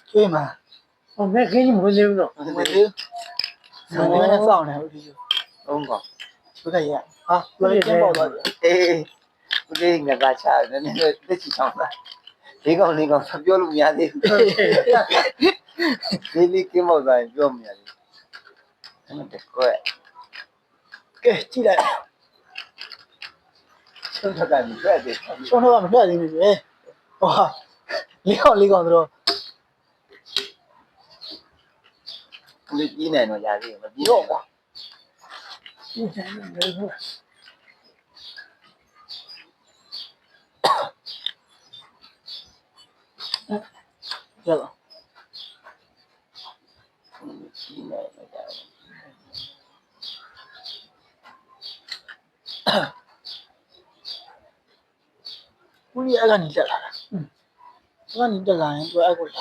ကျွေးမှာ ဟိုမဲ့ခင်းကြီးမဝင်သေးဘူးတော့ မသေးဘူးမနေနဲ့စောင့်နေဦးဒီ ဟုတ်ကော ဘက်ကရဟာဘယ်ကျင်းပေါက်သွားပြီ အေးဦးလေးငါကချာနည်းနည်းတက်ချီချောင်းတာလေးကောင်ပြောလို့မရသေးဘူးလေးကင်းမောက်သွားရင်ပြောမရသေးဘူးအဲ့ဒါကွက်က ဲကြည့်လိုက် ဆုံးထက်ကမြွက်သေး ရှုံးတော့မပြတ်သေးဘူးလေဟောလေးကောင်ဆိုတော့ ဦးလေးကြီးနိုင်တော့ရသေးတယ်မပြီး ရော့ တော့ ကွာ ရှင်းတယ်လေဟုတ် ရတော့ ကြီးနိုင်တော့ကြ ဦးကြီးအဲ့ကနေတက်လာတာအဲ့ကနေတက်လာရင်သူအဲ့ကိုလာ